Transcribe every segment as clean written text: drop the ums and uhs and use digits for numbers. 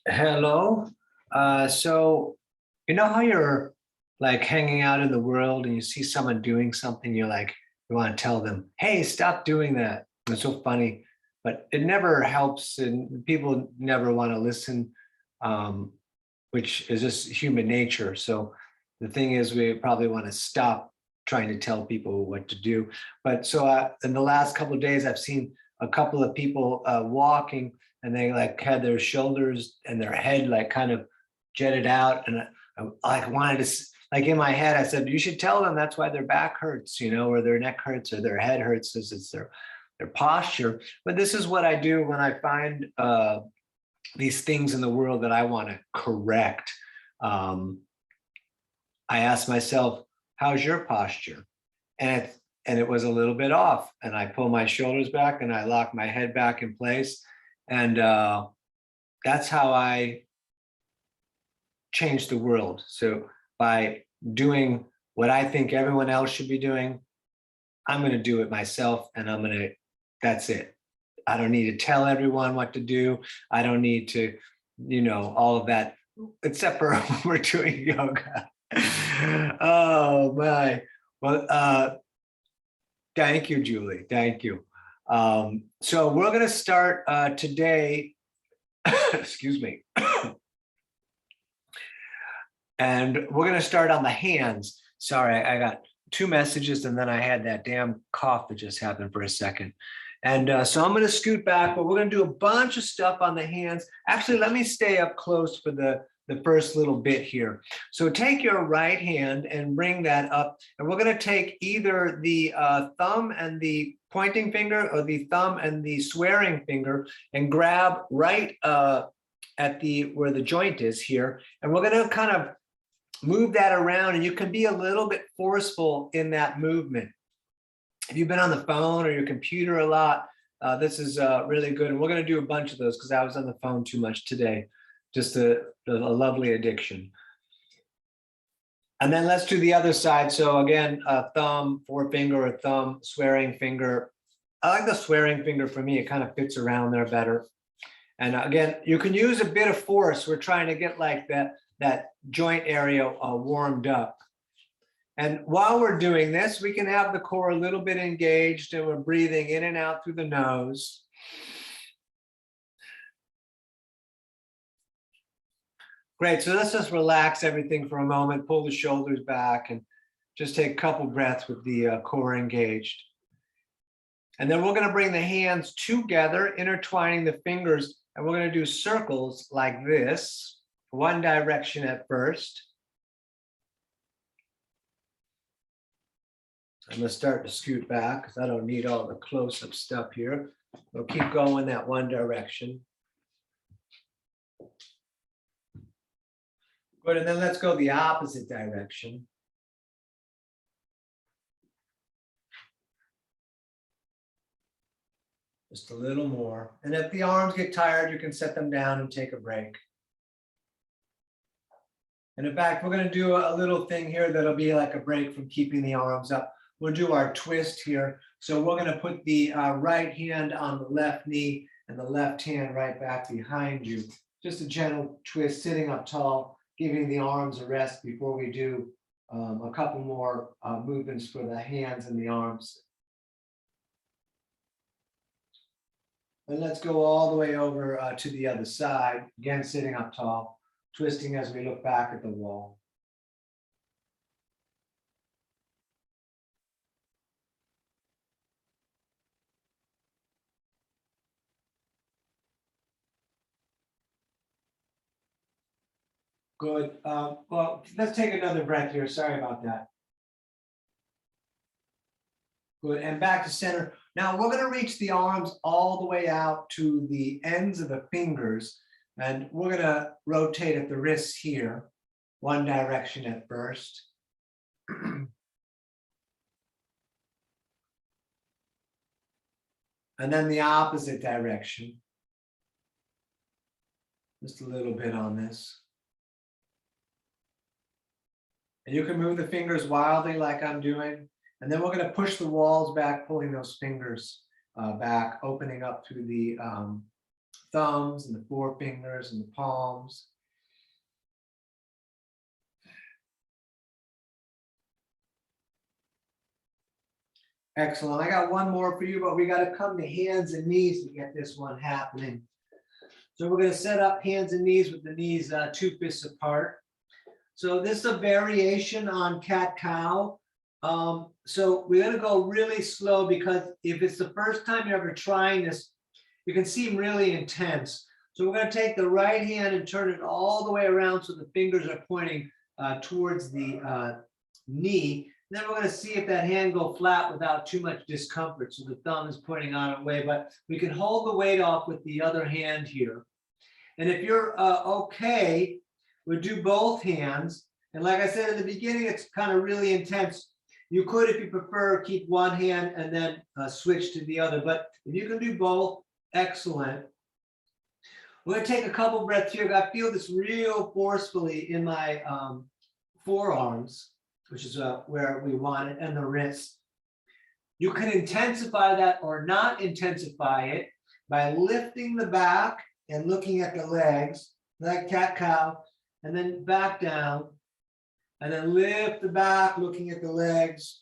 Hello. So you know how you're like hanging out in the world and you see someone doing something, you're like, you want to tell them, hey, stop doing that. It's so funny, but it never helps and people never want to listen, um, which is just human nature. So the thing is, we probably want to stop trying to tell people what to do. But so in the last couple of days, I've seen a couple of people walking and they like had their shoulders and their head like kind of jetted out. And I like wanted to, like in my head, I said, you should tell them that's why their back hurts, or their neck hurts or their head hurts, is it's their posture. But this is what I do when I find these things in the world that I want to correct. Um, I ask myself, how's your posture? And it was a little bit off. And I pull my shoulders back and I lock my head back in place. And that's how I change the world. So by doing what I think everyone else should be doing, I'm going to do it myself. And that's it. I don't need to tell everyone what to do. I don't need to, all of that, except for when we're doing yoga. Oh my. Well, thank you, Julie. Thank you. So we're going to start today. Excuse me. And we're going to start on the hands. Sorry, I got two messages and then I had that damn cough that just happened for a second. And so I'm going to scoot back, but we're going to do a bunch of stuff on the hands. Actually, let me stay up close for the first little bit here. So take your right hand and bring that up. And we're going to take either the thumb and the pointing finger or the thumb and the swearing finger and grab right at where the joint is here. And we're going to kind of move that around, and you can be a little bit forceful in that movement. If you've been on the phone or your computer a lot, this is really good. And we're going to do a bunch of those because I was on the phone too much today. Just a lovely addiction. And then let's do the other side. So again, thumb, forefinger, or thumb, swearing finger. I like the swearing finger for me. It kind of fits around there better. And again, you can use a bit of force. We're trying to get like that joint area warmed up. And while we're doing this, we can have the core a little bit engaged and we're breathing in and out through the nose. Great, so let's just relax everything for a moment, pull the shoulders back and just take a couple breaths with the core engaged. And then we're gonna bring the hands together, intertwining the fingers, and we're gonna do circles like this, one direction at first. I'm gonna start to scoot back because I don't need all the close-up stuff here. We'll keep going that one direction. Good, and then let's go the opposite direction. Just a little more. And if the arms get tired, you can set them down and take a break. And in fact, we're going to do a little thing here that'll be like a break from keeping the arms up. We'll do our twist here. So we're going to put the right hand on the left knee and the left hand right back behind you. Just a gentle twist, sitting up tall, giving the arms a rest before we do a couple more movements for the hands and the arms. And let's go all the way over to the other side. Again, sitting up tall, twisting as we look back at the wall. Good. Well, let's take another breath here. Sorry about that. Good. And back to center. Now we're going to reach the arms all the way out to the ends of the fingers. And we're going to rotate at the wrists here, one direction at first. And then the opposite direction. Just a little bit on this. And you can move the fingers wildly like I'm doing. And then we're going to push the walls back, pulling those fingers back, opening up through the thumbs and the forefingers and the palms. Excellent. I got one more for you, but we got to come to hands and knees to get this one happening. So we're going to set up hands and knees with the knees 2 fists apart. So this is a variation on cat-cow. So we're going to go really slow because if it's the first time you're ever trying this, it can seem really intense. So we're going to take the right hand and turn it all the way around so the fingers are pointing towards the knee. Then we're going to see if that hand go flat without too much discomfort. So the thumb is pointing on its way, but we can hold the weight off with the other hand here. And if you're okay, we'll do both hands. And like I said in the beginning, it's kind of really intense. You could, if you prefer, keep one hand and then switch to the other. But if you can do both, excellent. We're going to take a couple breaths here. I feel this real forcefully in my forearms, which is where we want it, and the wrist. You can intensify that or not intensify it by lifting the back and looking at the legs, like cat-cow, and then back down, and then lift the back, looking at the legs,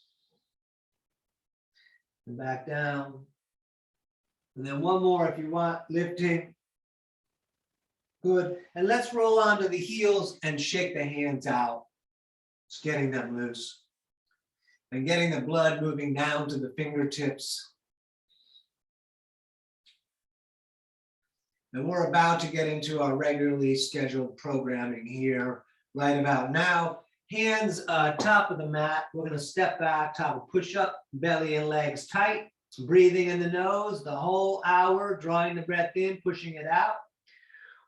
and back down. And then one more if you want, lifting. Good. And let's roll onto the heels and shake the hands out. Just getting them loose. And getting the blood moving down to the fingertips. And we're about to get into our regularly scheduled programming here right about now. Hands top of the mat. We're going to step back, top of push-up, belly and legs tight. Breathing in the nose the whole hour, drawing the breath in, pushing it out.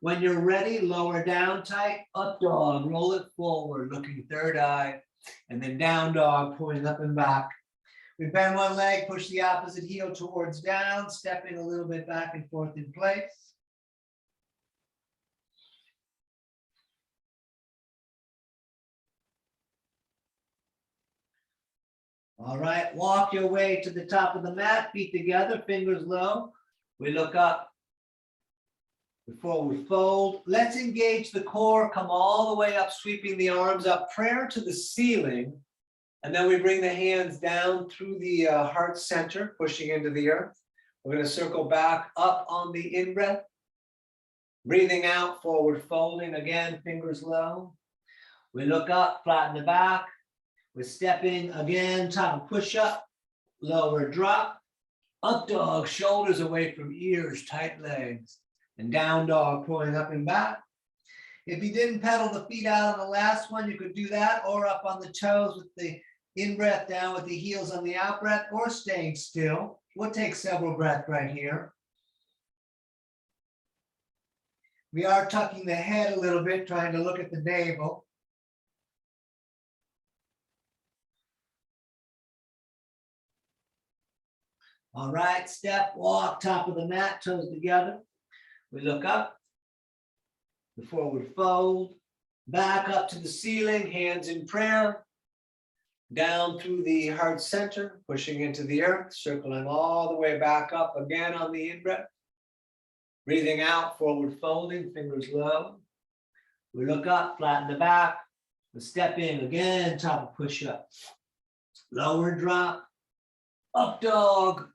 When you're ready, lower down tight, up dog, roll it forward, looking third eye, and then down dog, pointing up and back. We bend one leg, push the opposite heel towards down, stepping a little bit back and forth in place. All right, walk your way to the top of the mat, feet together, fingers low. We look up before we fold. Let's engage the core, come all the way up, sweeping the arms up, prayer to the ceiling. And then we bring the hands down through the heart center, pushing into the earth. We're going to circle back up on the in-breath. Breathing out, forward folding, again, fingers low. We look up, flatten the back. We're stepping again, top of push-up, lower drop, up dog, shoulders away from ears, tight legs, and down dog, pulling up and back. If you didn't pedal the feet out on the last one, you could do that, or up on the toes with the in-breath down with the heels on the out-breath, or staying still. We'll take several breaths right here. We are tucking the head a little bit, trying to look at the navel. All right, step, walk, top of the mat, toes together. We look up, the forward fold, back up to the ceiling, hands in prayer, down through the heart center, pushing into the earth, circling all the way back up again on the in-breath. Breathing out, forward folding, fingers low. We look up, flatten the back, we step in again, top of push-up. Lower drop, up dog,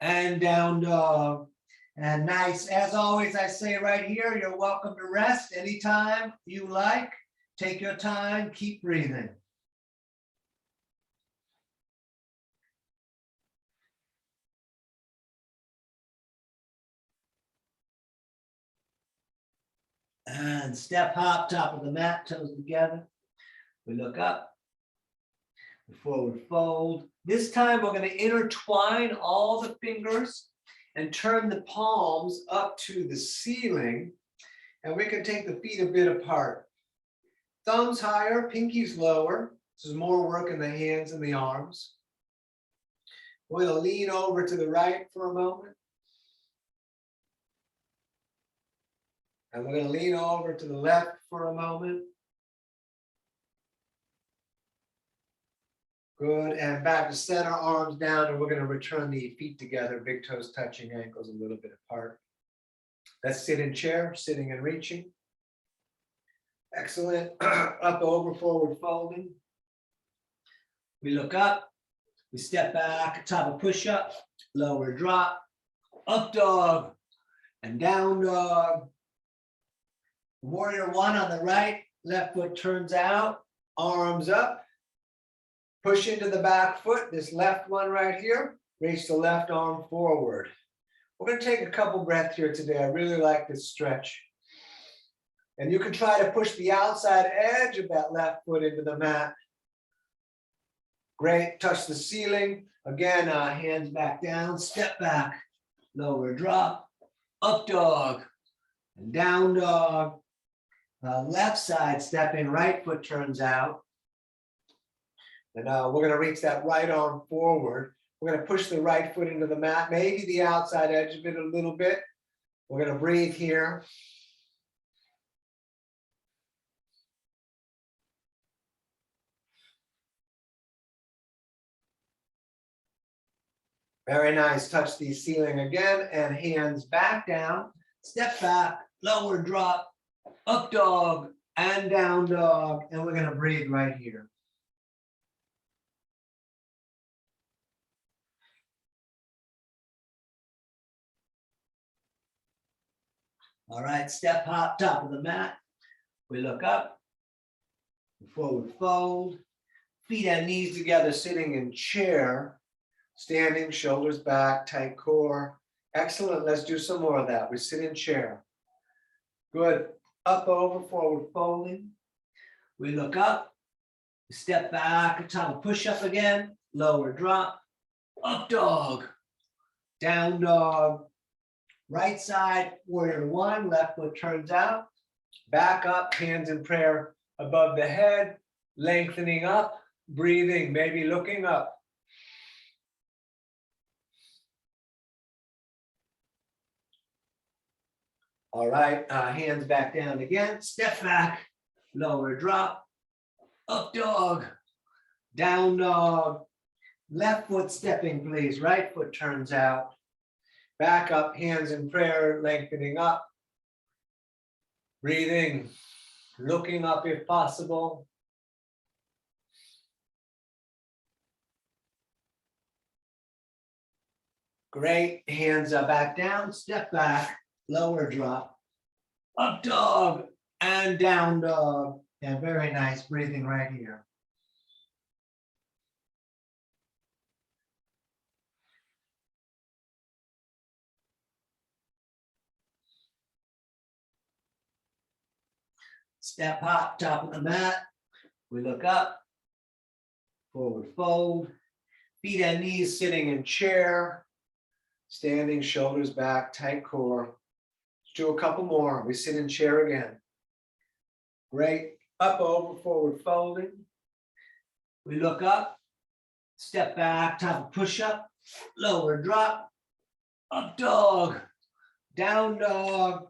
and down dog. And nice. As always, I say right here, you're welcome to rest anytime you like. Take your time, keep breathing. And step hop, top of the mat, toes together. We look up, forward fold. This time we're going to intertwine all the fingers and turn the palms up to the ceiling. And we can take the feet a bit apart. Thumbs higher, pinkies lower. This is more work in the hands and the arms. We're going to lean over to the right for a moment. And we're going to lean over to the left for a moment. Good, and back to center, arms down, and we're going to return the feet together, big toes touching, ankles a little bit apart. Let's sit in chair, sitting and reaching. Excellent. Up, over, forward folding. We look up, we step back, top of push-up, lower drop, up dog, and down dog. Warrior one on the right, left foot turns out, arms up. Push into the back foot, this left one right here, reach the left arm forward. We're going to take a couple breaths here today. I really like this stretch. And you can try to push the outside edge of that left foot into the mat. Great, touch the ceiling. Again, hands back down, step back, lower drop, up dog, and down dog. Left side stepping, right foot turns out. And we're going to reach that right arm forward. We're going to push the right foot into the mat, maybe the outside edge of it a little bit. We're going to breathe here. Very nice. Touch the ceiling again and hands back down. Step back, lower drop, up dog, and down dog. And we're going to breathe right here. All right, step hop, top of the mat. We look up, forward fold, feet and knees together, sitting in chair, standing, shoulders back, tight core. Excellent, let's do some more of that. We sit in chair. Good, up, over, forward folding. We look up, step back, top of push-up again, lower drop, up dog, down dog. Right side, warrior one, left foot turns out, back up, hands in prayer above the head, lengthening up, breathing, maybe looking up. All right, hands back down again, step back, lower drop, up dog, down dog, left foot stepping please, right foot turns out. Back up, hands in prayer, lengthening up. Breathing, looking up if possible. Great, hands are back down, step back, lower drop, up dog, and down dog. And very nice, breathing right here. Step hop, top of the mat. We look up, forward fold, feet and knees sitting in chair, standing, shoulders back, tight core. Let's do a couple more. We sit in chair again. Great, up, over, forward folding. We look up, step back, top of push-up, lower drop, up dog, down dog.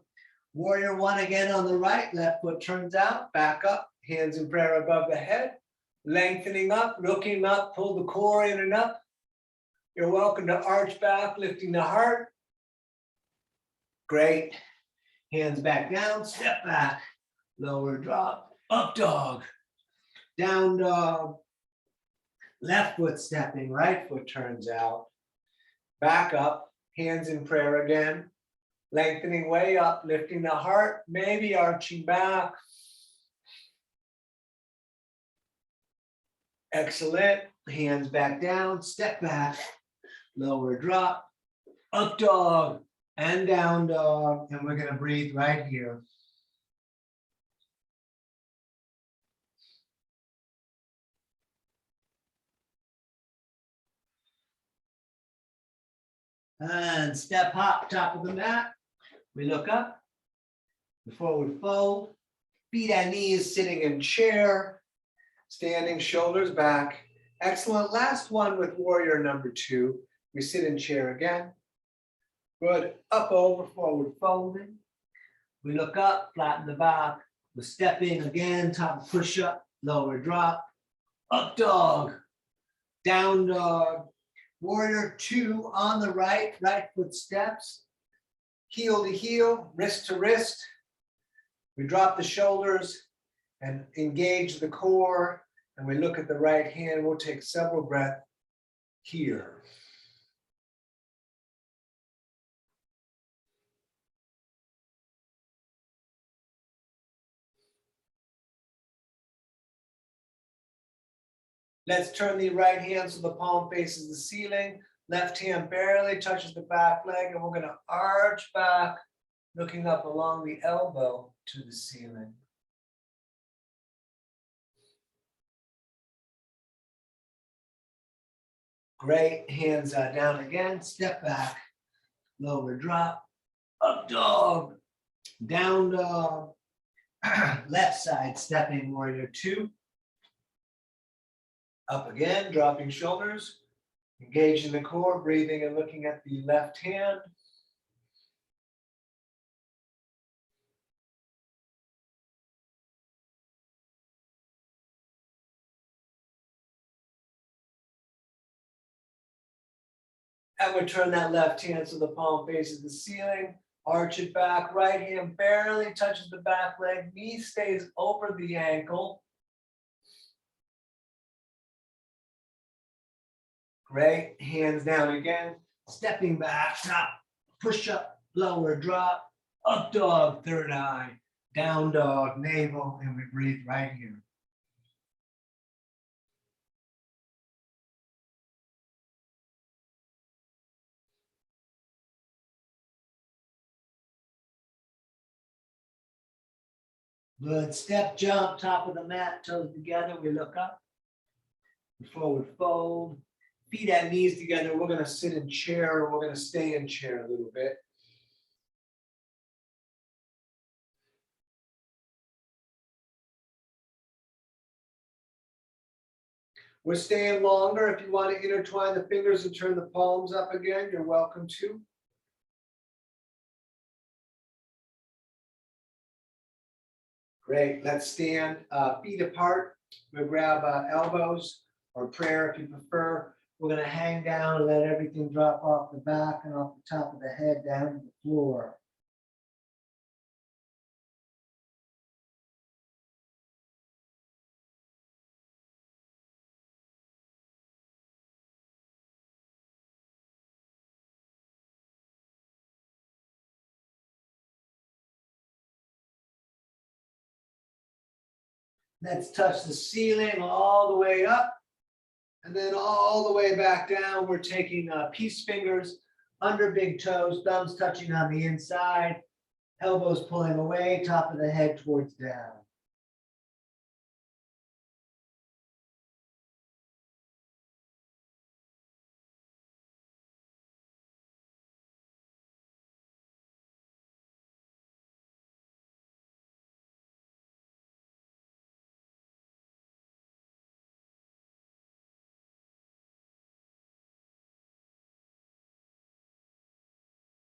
Warrior one again on the right, left foot turns out, back up, hands in prayer above the head, lengthening up, looking up, pull the core in and up. You're welcome to arch back, lifting the heart. Great. Hands back down, step back, lower drop, up dog, down dog, left foot stepping, right foot turns out, back up, hands in prayer again. Lengthening way up, lifting the heart, maybe arching back. Excellent. Hands back down, step back, lower drop, up dog, and down dog. And we're going to breathe right here. And step hop, top of the mat. We look up, the forward fold, feet and knees sitting in chair, standing, shoulders back. Excellent. Last one with warrior number two. We sit in chair again. Good. Up, over, forward folding. We look up, flatten the back. We step in again, top push up, lower drop, up dog, down dog. Warrior two on the right, right foot steps. heel to heel, wrist to wrist. We drop the shoulders and engage the core, and we look at the right hand. We'll take several breaths here. Let's turn the right hand so the palm faces the ceiling. Left hand barely touches the back leg, and we're going to arch back, looking up along the elbow to the ceiling. Great. Hands down again. Step back. Lower drop. Up dog. Down dog. Left side stepping warrior 2. Up again, dropping shoulders. Engaging the core, breathing and looking at the left hand. And we turn that left hand so the palm faces the ceiling. Arch it back. Right hand barely touches the back leg. Knee stays over the ankle. Great. Hands down again. Stepping back. Stop. Push up. Lower drop. Up dog. Third eye. Down dog. Navel. And we breathe right here. Good. Step, jump, top of the mat, toes together. We look up. Forward fold. Feet at knees together. We're going to sit in chair, or we're going to stay in chair a little bit. We're staying longer. If you want to intertwine the fingers and turn the palms up again, you're welcome to. Great. Let's stand feet apart. We'll grab elbows, or prayer if you prefer. We're going to hang down and let everything drop off the back and off the top of the head down to the floor. Let's touch the ceiling all the way up. And then all the way back down, we're taking peace fingers under big toes, thumbs touching on the inside, elbows pulling away, top of the head towards down.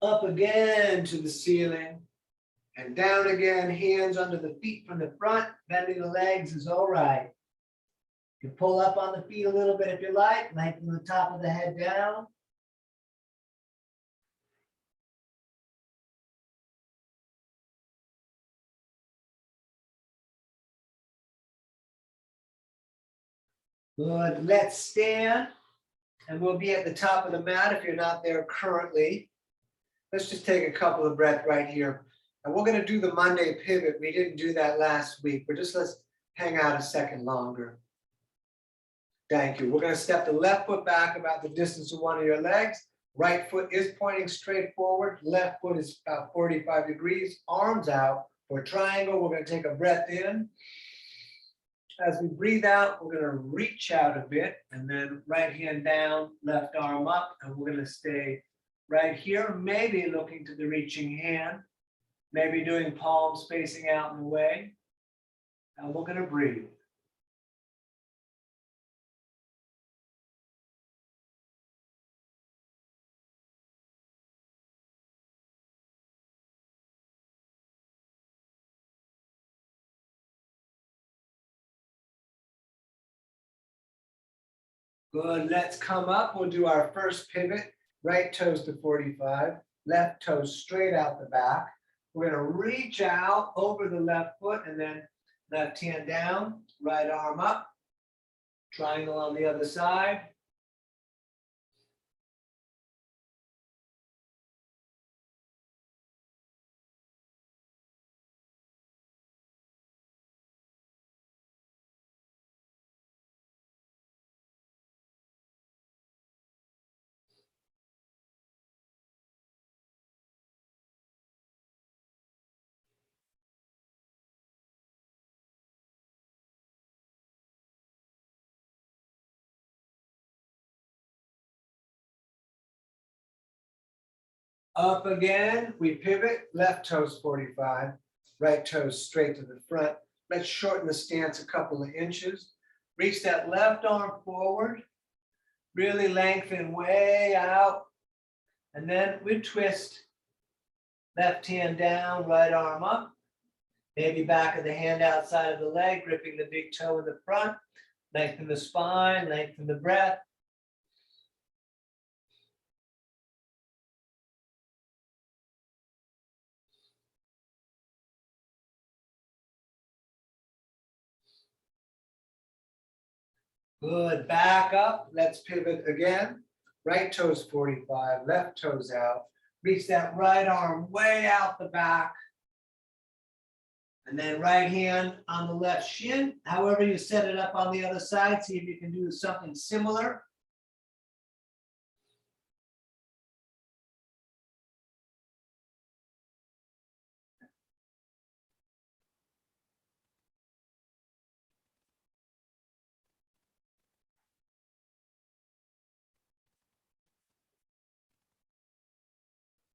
Up again to the ceiling and down again, hands under the feet from the front, bending the legs is all right. You can pull up on the feet a little bit if you like, lengthen the top of the head down. Good, let's stand, and we'll be at the top of the mat if you're not there currently. Let's just take a couple of breaths right here. And we're going to do the Monday pivot. We didn't do that last week, but just let's hang out a second longer. Thank you. We're going to step the left foot back about the distance of one of your legs. Right foot is pointing straight forward. Left foot is about 45 degrees. Arms out for a triangle. We're going to take a breath in. As we breathe out, we're going to reach out a bit, and then right hand down, left arm up, and we're going to stay right here, maybe looking to the reaching hand, maybe doing palms facing out in the way, and we're going to breathe. Good, let's come up. We'll do our first pivot, right toes to 45. left toe straight out the back. We're gonna reach out over the left foot and then left hand down, right arm up, triangle on the other side. Up again, we pivot, left toes 45, right toes straight to the front. Let's shorten the stance a couple of inches. Reach that left arm forward, really lengthen way out. And then we twist, left hand down, right arm up. Maybe back of the hand outside of the leg, gripping the big toe in the front. Lengthen the spine, lengthen the breath. Good, back up, let's pivot again. Right toes 45, left toes out. Reach that right arm way out the back. And then right hand on the left shin. However you set it up on the other side, see if you can do something similar.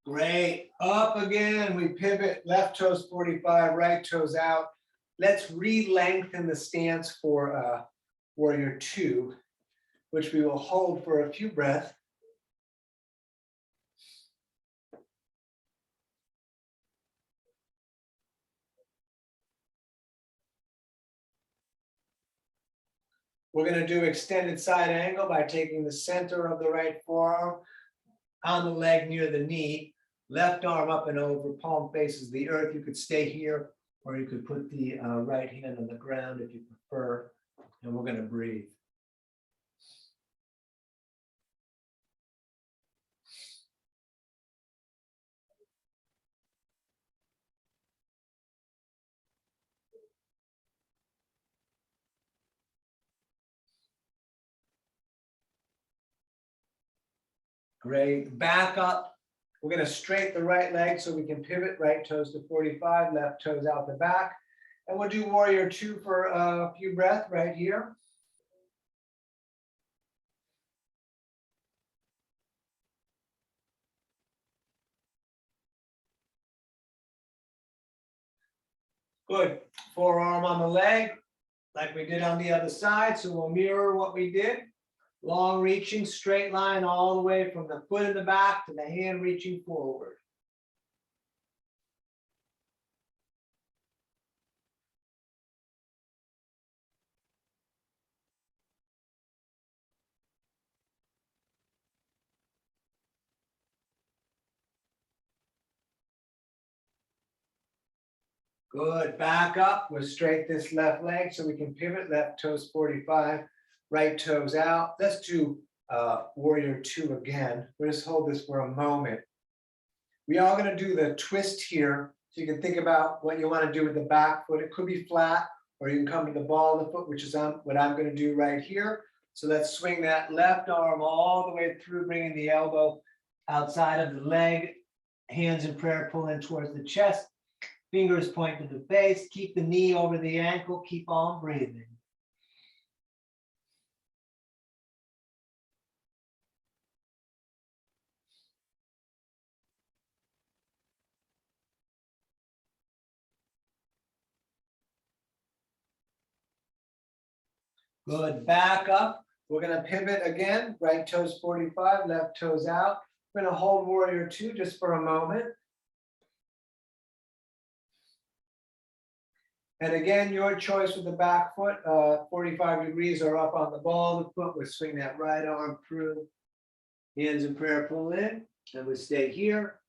Great, up again, we pivot, left toes 45, right toes out. Let's re-lengthen the stance for warrior two, which we will hold for a few breaths. We're gonna do extended side angle by taking the center of the right forearm on the leg near the knee, left arm up and over, palm faces the earth. You could stay here, or you could put the right hand on the ground if you prefer, and we're gonna breathe. Great, back up. We're gonna straighten the right leg so we can pivot, right toes to 45, left toes out the back. And we'll do warrior two for a few breaths right here. Good, forearm on the leg, like we did on the other side. So we'll mirror what we did. Long reaching, straight line all the way from the foot in the back to the hand reaching forward. Good, back up, we'll straight this left leg so we can pivot, left toes 45, right toes out. Let's do warrior two again. We'll just hold this for a moment. We are gonna do the twist here. So you can think about what you wanna do with the back foot. It could be flat, or you can come to the ball of the foot, which is what I'm gonna do right here. So let's swing that left arm all the way through, bringing the elbow outside of the leg. Hands in prayer, pull in towards the chest. Fingers point to the face, keep the knee over the ankle, keep on breathing. Good, back up. We're gonna pivot again, right toes 45, left toes out. We're gonna hold warrior two just for a moment. And again, your choice with the back foot, 45 degrees or up on the ball of the foot. We'll swing that right arm through. Hands in prayer, pull in, and we stay here.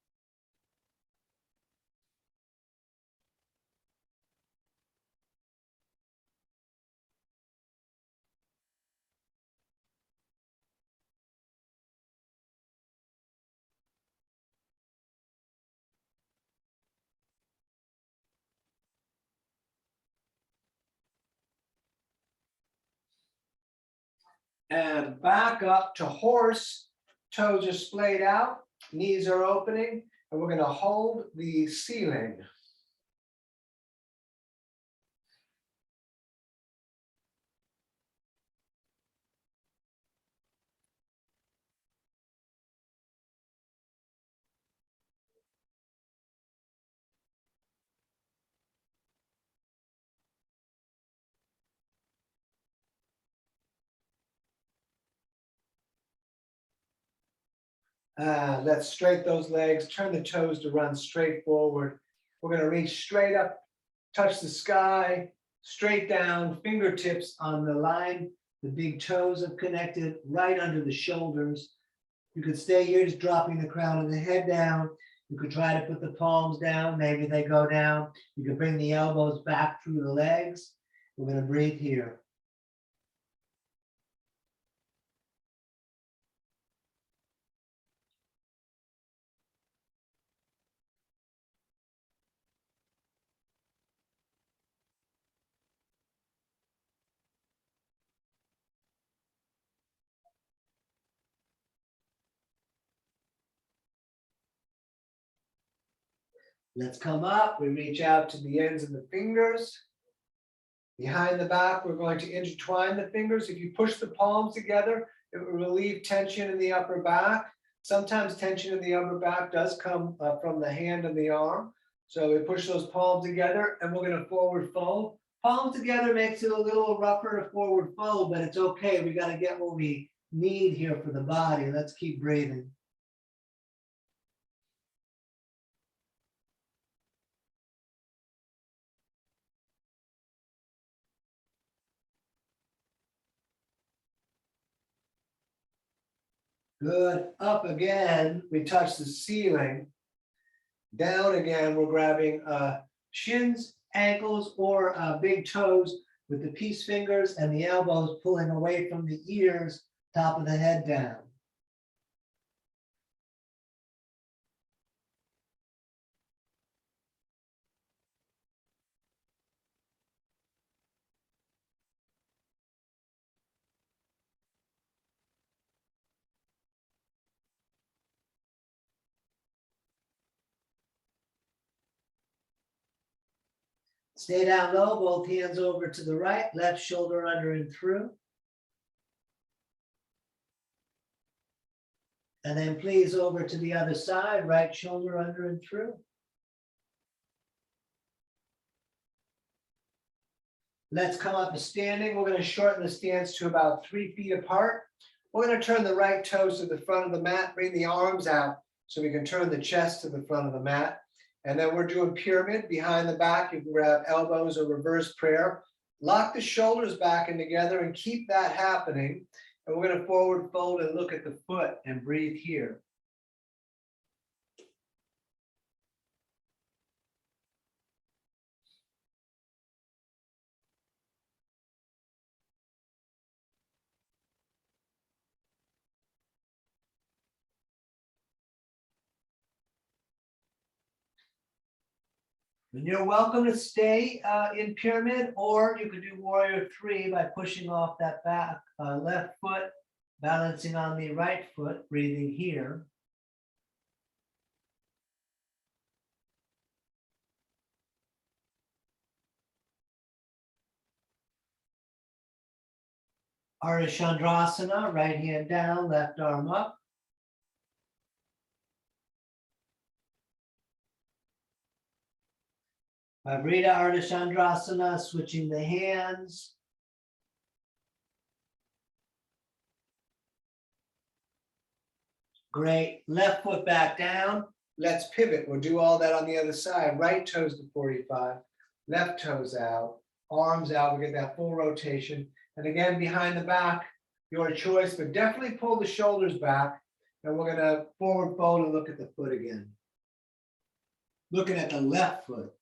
And back up to horse. Toes are splayed out, knees are opening, and we're going to hold the ceiling. Let's straighten those legs, turn the toes to run straight forward. We're going to reach straight up, touch the sky, straight down, fingertips on the line. The big toes have connected right under the shoulders. You could stay here just dropping the crown of the head down. You could try to put the palms down. Maybe they go down. You can bring the elbows back through the legs. We're going to breathe here. Let's come up. We reach out to the ends of the fingers. Behind the back, we're going to intertwine the fingers. If you push the palms together, it will relieve tension in the upper back. Sometimes tension in the upper back does come from the hand and the arm. So we push those palms together and we're going to forward fold. Palms together makes it a little rougher to forward fold, but it's okay. We got to get what we need here for the body. Let's keep breathing. Good. Up again, we touch the ceiling. Down again, we're grabbing shins, ankles, or big toes with the peace fingers and the elbows pulling away from the ears, top of the head down. Stay down low, both hands over to the right, left shoulder under and through. And then please over to the other side, right shoulder under and through. Let's come up to standing. We're going to shorten the stance to about 3 feet apart. We're going to turn the right toes to the front of the mat, bring the arms out so we can turn the chest to the front of the mat. And then we're doing pyramid behind the back. You can grab elbows or reverse prayer. Lock the shoulders back and together and keep that happening. And we're going to forward fold and look at the foot and breathe here. And you're welcome to stay in pyramid, or you could do warrior 3 by pushing off that back left foot, balancing on the right foot, breathing here. Ardha Chandrasana, right hand down, left arm up. Vibrita Ardha Chandrasana, switching the hands. Great. Left foot back down. Let's pivot. We'll do all that on the other side. Right toes to 45. Left toes out. Arms out. We get that full rotation. And again, behind the back, your choice, but definitely pull the shoulders back. And we're going to forward fold and look at the foot again. Looking at the left foot.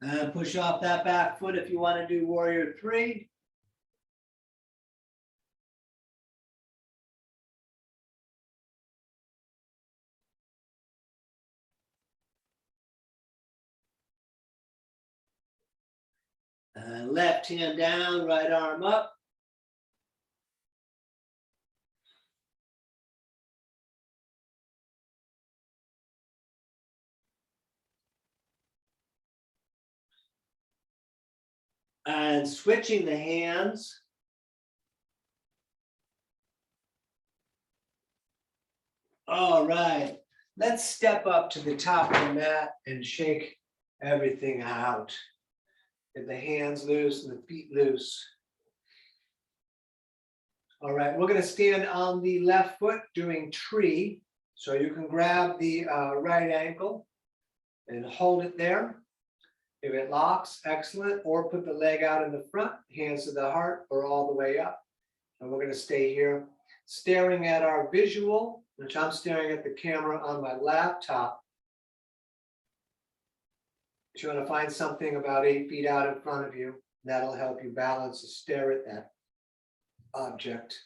And push off that back foot if you want to do warrior 3. And left hand down, right arm up. And switching the hands. All right, let's step up to the top of the mat and shake everything out. Get the hands loose and the feet loose. All right, we're going to stand on the left foot doing tree. So you can grab the right ankle and hold it there. If it locks, excellent. Or put the leg out in the front, hands to the heart, or all the way up. And we're going to stay here, staring at our visual, which I'm staring at the camera on my laptop. If you want to find something about 8 feet out in front of you, that'll help you balance and stare at that object.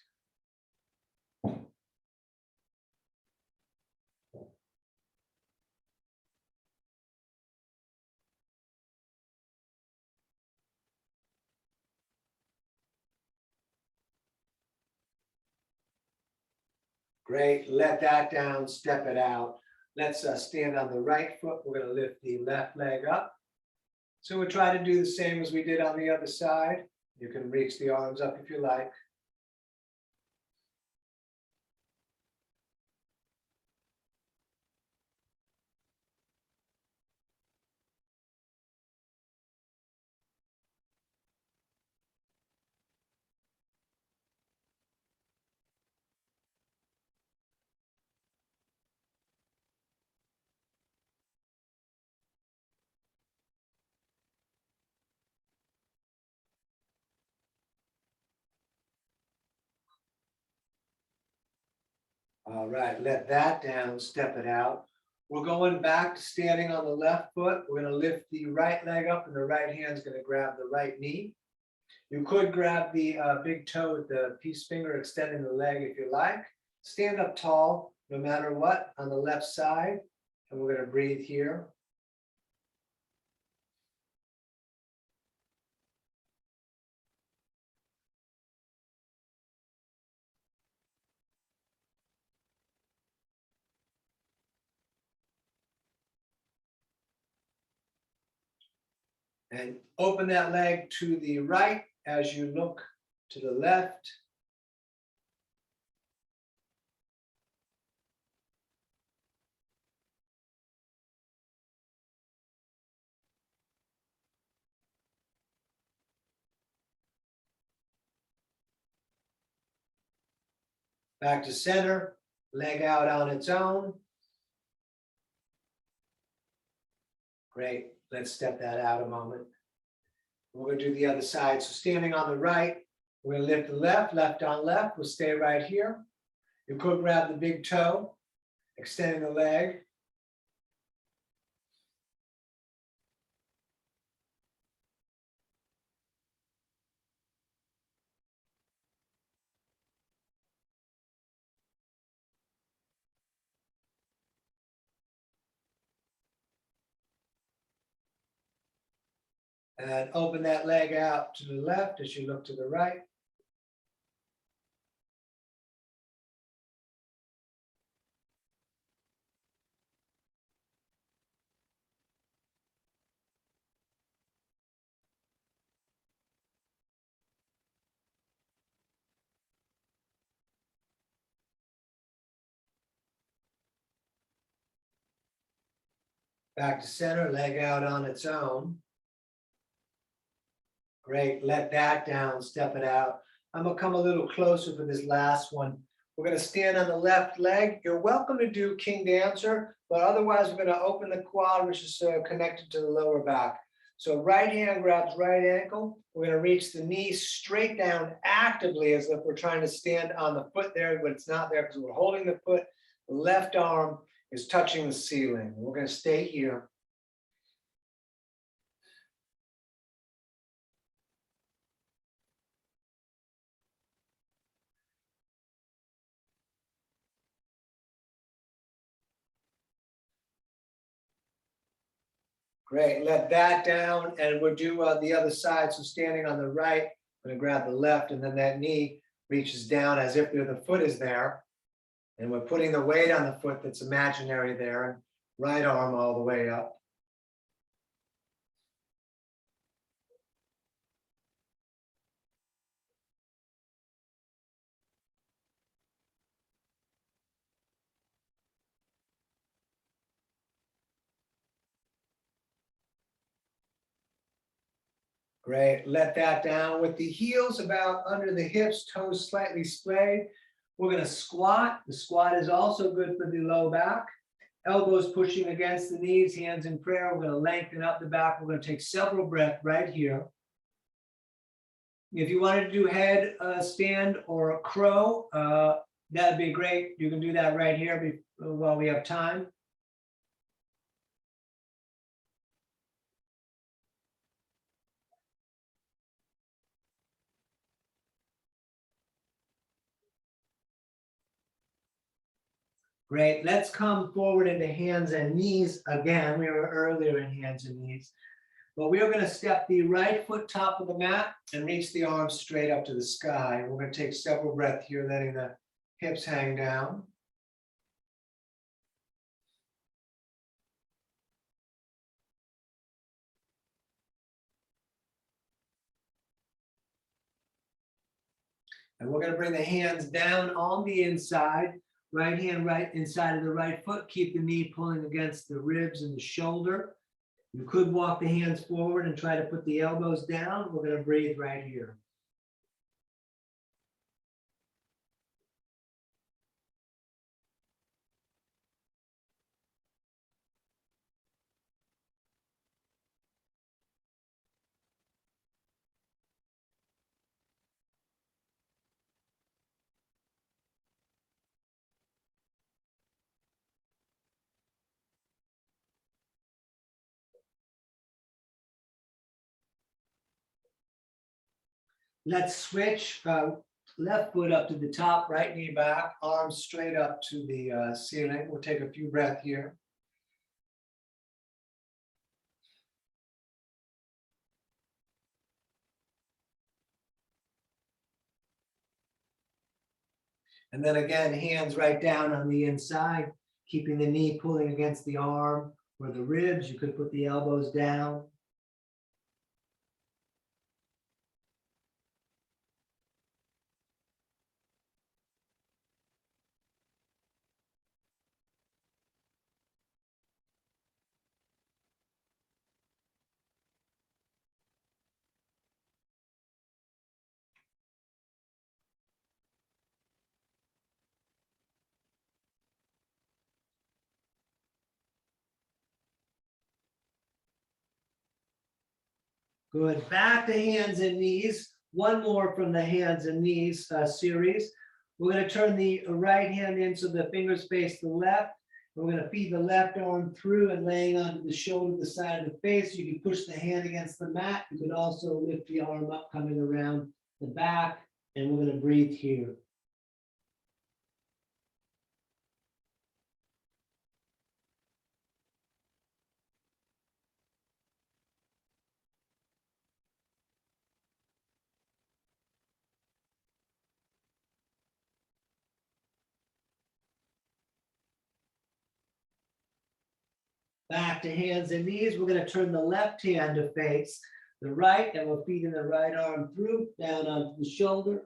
Great, let that down, step it out. Let's stand on the right foot. We're going to lift the left leg up. So we'll try to do the same as we did on the other side. You can reach the arms up if you like. All right, let that down, step it out. We're going back to standing on the left foot. We're going to lift the right leg up and the right hand's going to grab the right knee. You could grab the big toe with the peace finger, extending the leg if you like. Stand up tall, no matter what, on the left side. And we're going to breathe here. And open that leg to the right as you look to the left. Back to center, leg out on its own. Great, let's step that out a moment. We're going to do the other side. So standing on the right, we're going to lift the left, left on left. We'll stay right here. You could grab the big toe, extending the leg. And open that leg out to the left as you look to the right. Back to center, leg out on its own. Great, let that down, step it out. I'm gonna come a little closer for this last one. We're gonna stand on the left leg. You're welcome to do King Dancer, but otherwise we're gonna open the quad, which is connected to the lower back. So right hand grabs right ankle. We're gonna reach the knee straight down actively as if we're trying to stand on the foot there, but it's not there because we're holding the foot. The left arm is touching the ceiling. We're gonna stay here. Great, let that down and we'll do the other side. So standing on the right, I'm gonna grab the left and then that knee reaches down as if the foot is there. And we're putting the weight on the foot that's imaginary there, and right arm all the way up. Great, let that down with the heels about under the hips, toes slightly splayed. We're gonna squat. The squat is also good for the low back. Elbows pushing against the knees, hands in prayer. We're gonna lengthen up the back. We're gonna take several breaths right here. If you wanted to do head stand or a crow, that'd be great. You can do that right here while we have time. Great, let's come forward into hands and knees again. We were earlier in hands and knees. But we are going to step the right foot top of the mat and reach the arms straight up to the sky. We're going to take several breaths here, letting the hips hang down. And we're going to bring the hands down on the inside. Right hand right inside of the right foot. Keep the knee pulling against the ribs and the shoulder. You could walk the hands forward and try to put the elbows down. We're going to breathe right here. Let's switch. Left foot up to the top, right knee back, arms straight up to the ceiling. We'll take a few breaths here. And then again, hands right down on the inside, keeping the knee pulling against the arm or the ribs. You could put the elbows down. Good. Back to hands and knees. One more from the hands and knees series. We're going to turn the right hand in so the fingers face the left. We're going to feed the left arm through and laying onto the shoulder, the side of the face. You can push the hand against the mat. You could also lift the arm up, coming around the back. And we're going to breathe here. Back to hands and knees. We're going to turn the left hand to face the right, and we're feeding the right arm through, down onto the shoulder.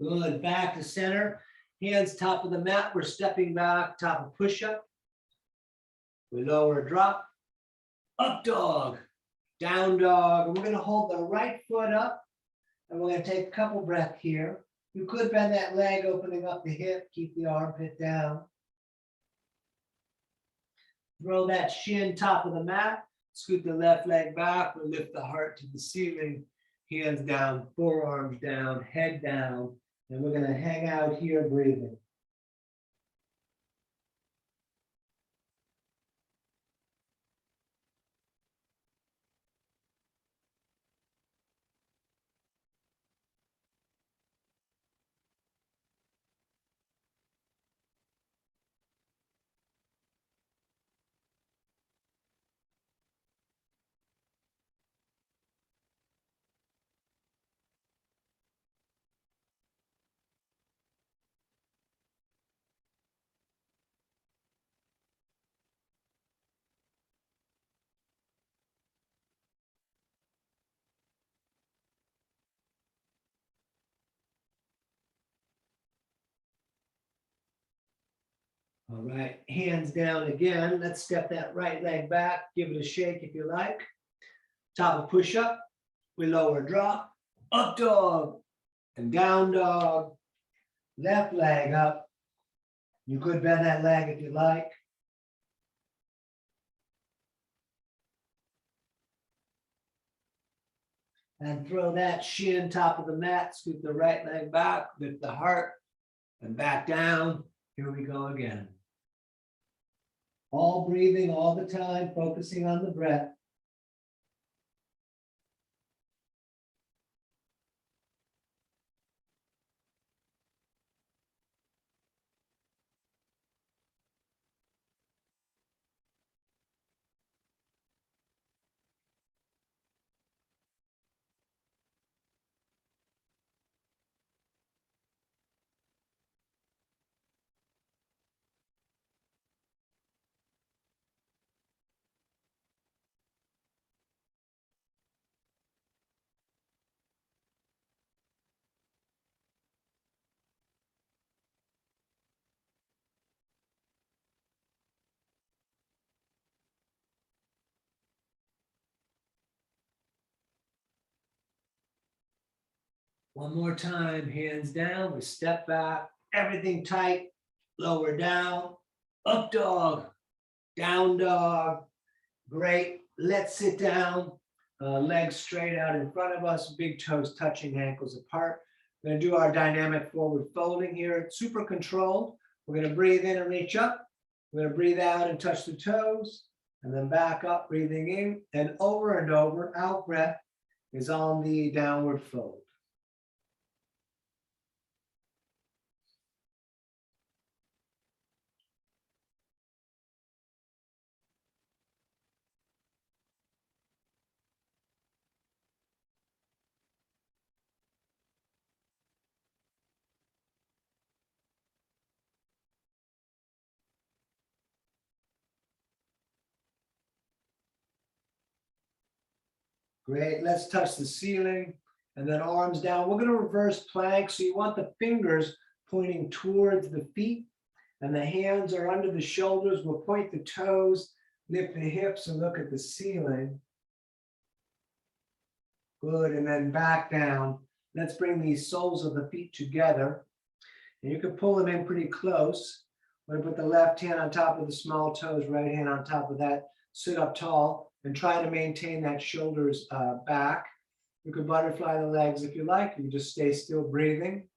Good. Back to center. Hands top of the mat. We're stepping back, top of push-up. We lower, drop. Up dog. Down dog. And we're going to hold the right foot up. And we're going to take a couple breaths here. You could bend that leg, opening up the hip, keep the armpit down. Throw that shin top of the mat, scoot the left leg back, or lift the heart to the ceiling, hands down, forearms down, head down, and we're gonna hang out here breathing. All right, hands down again. Let's step that right leg back, give it a shake if you like. Top of push-up, we lower drop, up dog, and down dog. Left leg up. You could bend that leg if you like. And throw that shin top of the mat, scoot the right leg back, lift the heart, and back down. Here we go again. All breathing all the time, focusing on the breath. One more time, hands down, we step back, everything tight, lower down, up dog, down dog. Great, let's sit down, legs straight out in front of us, big toes touching, ankles apart. We're gonna do our dynamic forward folding here. It's super controlled. We're gonna breathe in and reach up. We're gonna breathe out and touch the toes, and then back up, breathing in, and over, out breath is on the downward fold. Great, let's touch the ceiling and then arms down. We're gonna reverse plank. So you want the fingers pointing towards the feet and the hands are under the shoulders. We'll point the toes, lift the hips and look at the ceiling. Good, and then back down. Let's bring these soles of the feet together. And you can pull them in pretty close. We're gonna put the left hand on top of the small toes, right hand on top of that. Sit up tall and try to maintain that shoulders back. You could butterfly the legs if you like. You just stay still breathing.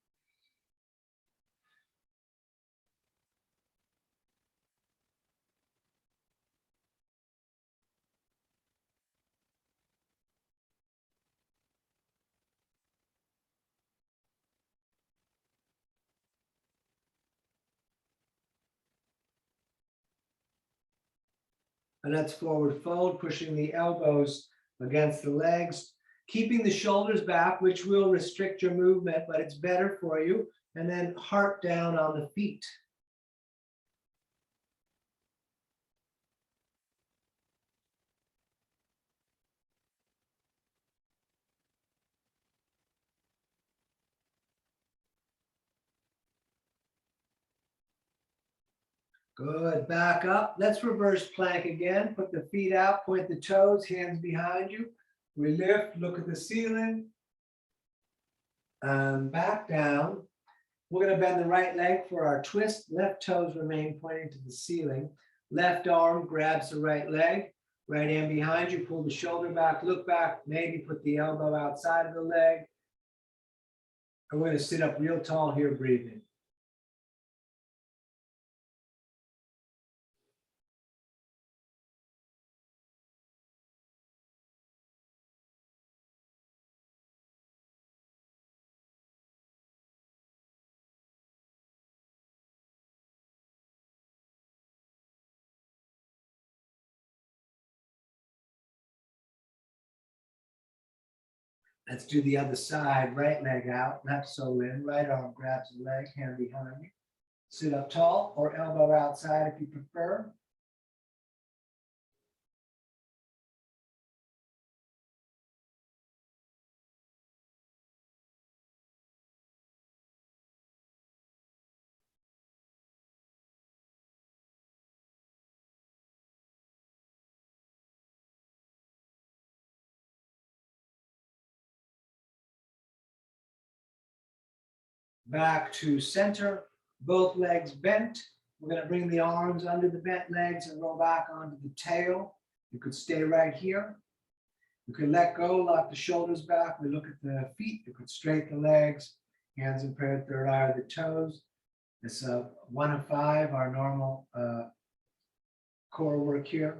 And that's forward fold, pushing the elbows against the legs, keeping the shoulders back, which will restrict your movement, but it's better for you. And then heart down on the feet. Good, back up. Let's reverse plank again. Put the feet out, point the toes, hands behind you. We lift, look at the ceiling. Back down. We're going to bend the right leg for our twist. Left toes remain pointing to the ceiling. Left arm grabs the right leg. Right hand behind you. Pull the shoulder back. Look back. Maybe put the elbow outside of the leg. And we're going to sit up real tall here, breathing. Let's do the other side. Right leg out, left sole in, right arm grabs the leg, hand behind you. Sit up tall or elbow outside if you prefer. Back to center, both legs bent. We're going to bring the arms under the bent legs and roll back onto the tail. You could stay right here. You could let go, lock the shoulders back. We look at the feet. You could straighten the legs, hands in prayer, third eye of the toes. It's 1 of 5, our normal core work here.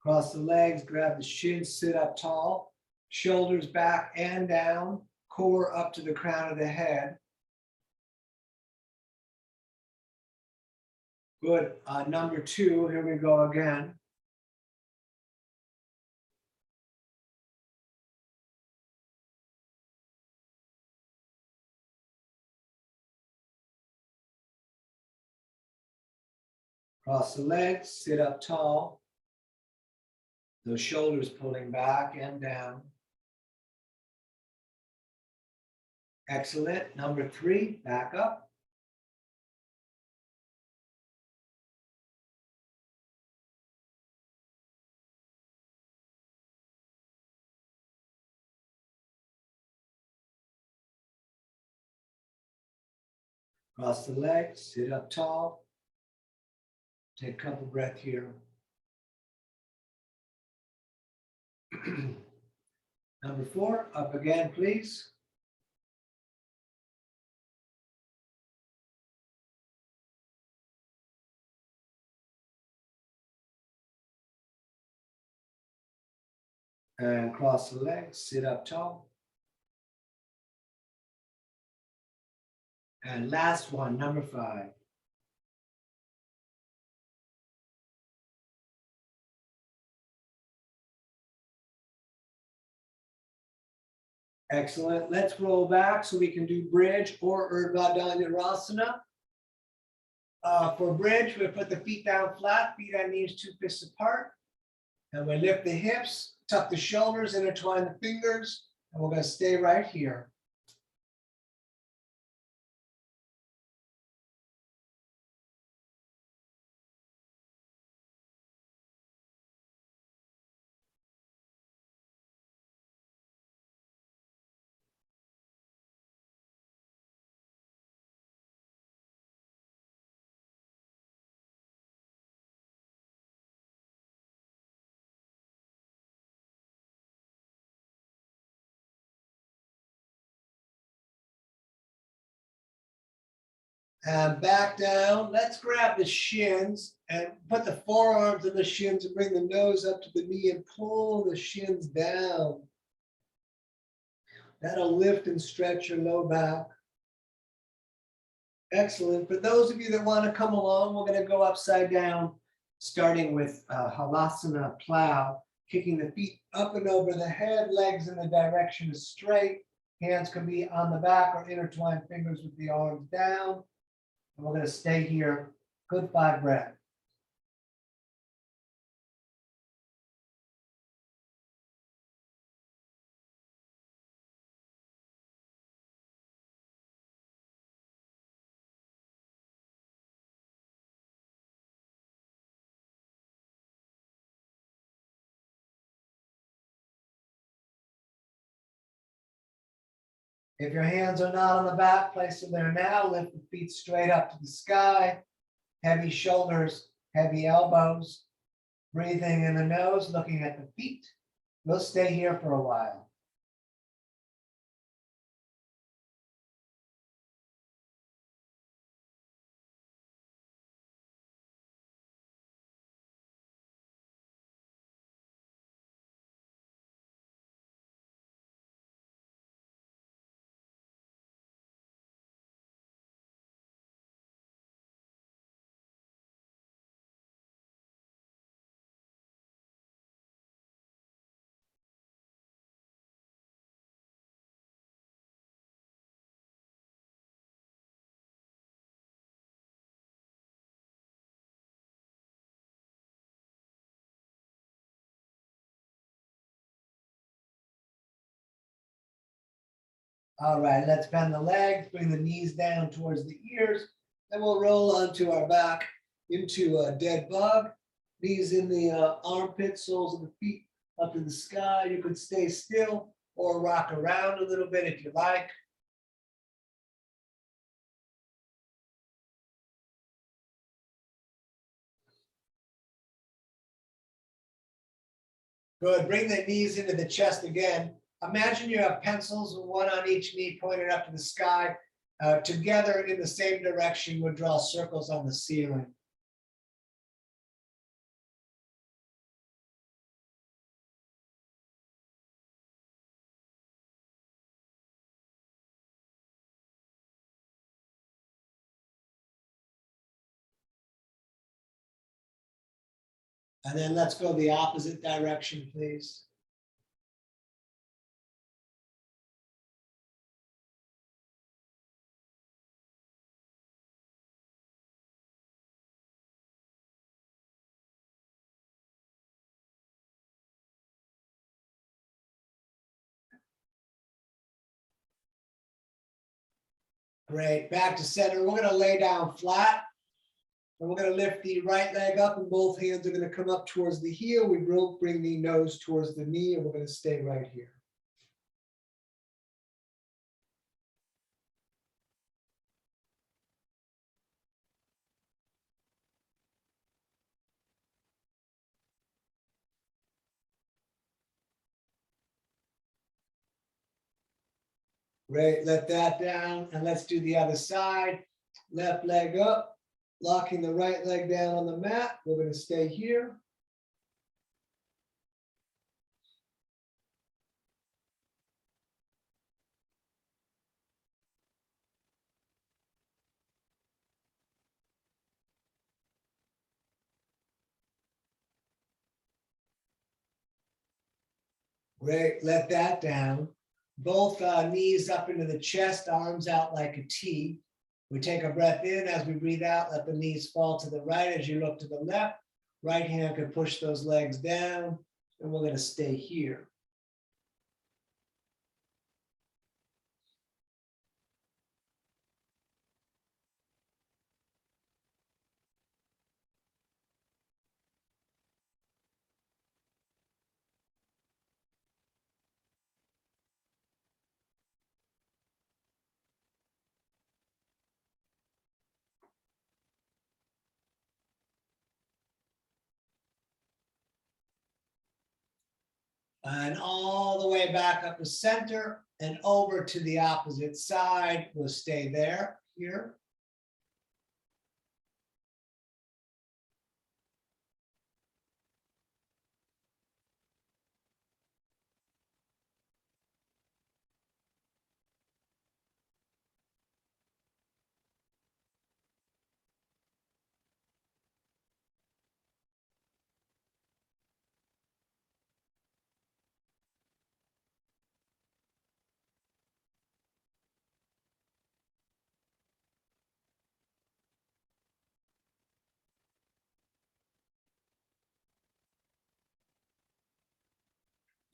Cross the legs, grab the shins, sit up tall, shoulders back and down, core up to the crown of the head. Good. Number 2, here we go again. Cross the legs, sit up tall. Those shoulders pulling back and down. Excellent. Number 3, back up. Cross the legs, sit up tall. Take a couple breaths here. Number 4, up again, please. And cross the legs, sit up tall. And last one, number 5. Excellent. Let's roll back so we can do bridge or Urdhva Dhanurasana. For bridge, we put the feet down flat, feet on knees, 2 fists apart. And we lift the hips, tuck the shoulders, intertwine the fingers, and we're going to stay right here. And back down. Let's grab the shins and put the forearms in the shins and bring the nose up to the knee and pull the shins down. That'll lift and stretch your low back. Excellent. For those of you that want to come along, we're going to go upside down, starting with Halasana plow, kicking the feet up and over the head, legs in the direction of straight. Hands can be on the back or intertwine fingers with the arms down. And we're going to stay here. Good 5 breaths. If your hands are not on the back, place them there now. Lift the feet straight up to the sky. Heavy shoulders, heavy elbows. Breathing in the nose, looking at the feet. We'll stay here for a while. All right, let's bend the legs, bring the knees down towards the ears, and we'll roll onto our back into a dead bug. Knees in the armpits, soles of the feet up to the sky. You can stay still or rock around a little bit if you like. Good, bring the knees into the chest again. Imagine you have pencils, one on each knee pointed up to the sky. Together in the same direction, we'll draw circles on the ceiling. And then let's go the opposite direction, please. Great, back to center. We're gonna lay down flat. And we're gonna lift the right leg up and both hands are gonna come up towards the heel. We will bring the nose towards the knee and we're gonna stay right here. Great, let that down and let's do the other side. Left leg up, locking the right leg down on the mat. We're gonna stay here. Great, let that down. Both knees up into the chest, arms out like a T. We take a breath in. As we breathe out, let the knees fall to the right. As you look to the left, right hand can push those legs down, and we're going to stay here. And all the way back up to center and over to the opposite side. We'll stay there, here.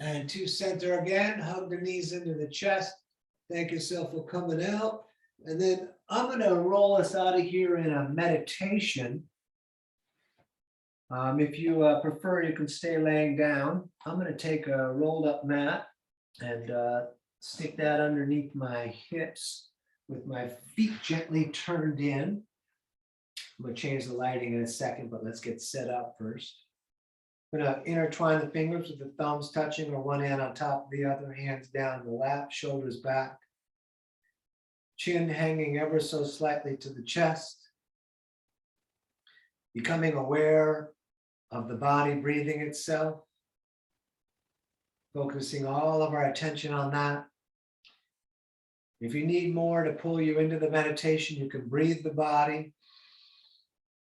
And to center again, hug the knees into the chest. Thank yourself for coming out. And then I'm going to roll us out of here in a meditation. If you prefer, you can stay laying down. I'm going to take a rolled up mat and Stick that underneath my hips with my feet gently turned in. I'm gonna change the lighting in a second, but let's get set up first. I'm gonna intertwine the fingers with the thumbs touching or one hand on top of the other, hands down the lap, shoulders back. Chin hanging ever so slightly to the chest. Becoming aware of the body breathing itself. Focusing all of our attention on that. If you need more to pull you into the meditation, you can breathe the body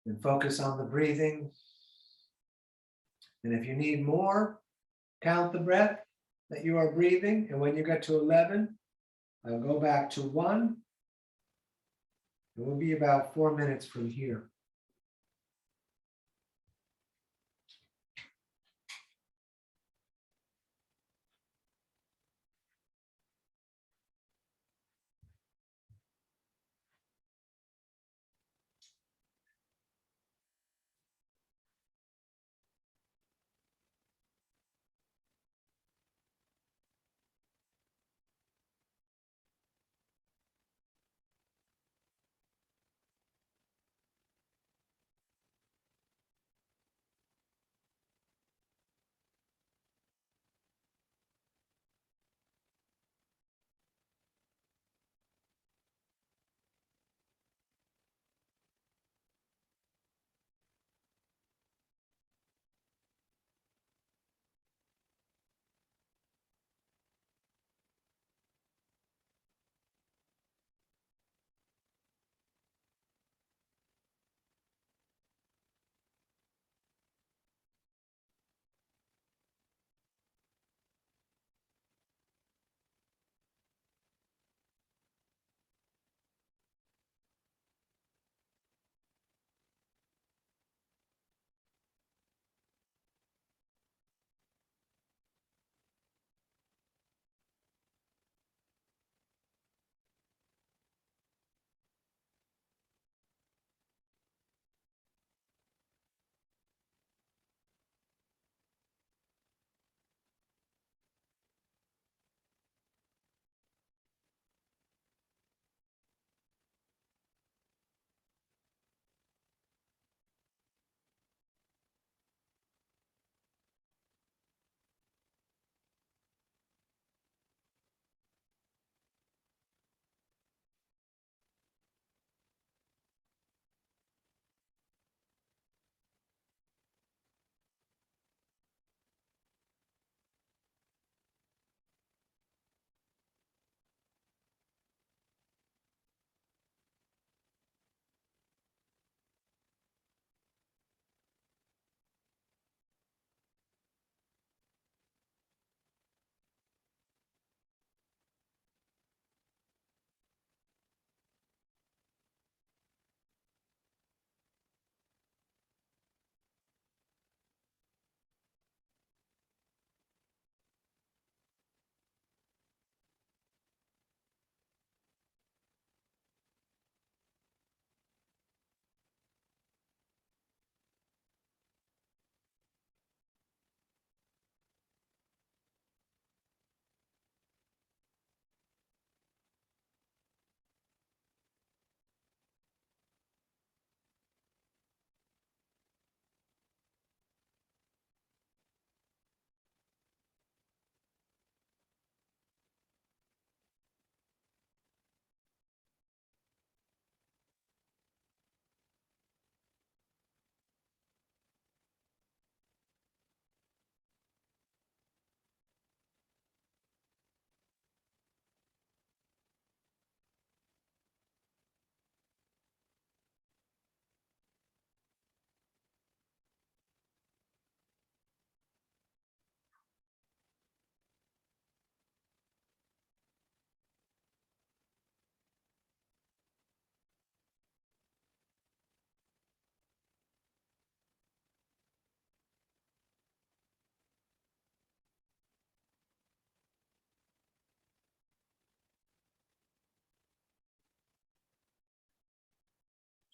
and focus on the breathing. And if you need more, count the breath that you are breathing. And when you get to 11, I'll go back to 1. It will be about 4 minutes from here.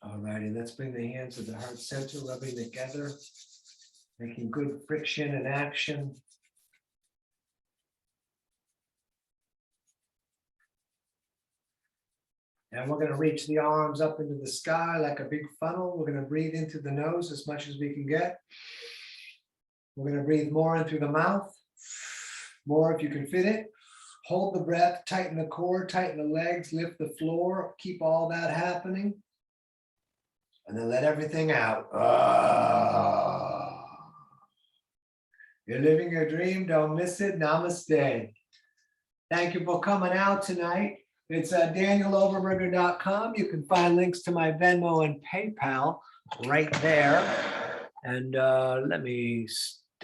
All righty, let's bring the hands to the heart center, rubbing together, making good friction and action. And we're going to reach the arms up into the sky like a big funnel. We're going to breathe into the nose as much as we can get. We're going to breathe more in through the mouth. More if you can fit it. Hold the breath, tighten the core, tighten the legs, lift the floor, keep all that happening. And then let everything out. You're living your dream, don't miss it. Namaste. Thank you for coming out tonight. It's DanielOverberger.com. You can find links to my Venmo and PayPal right there. And let me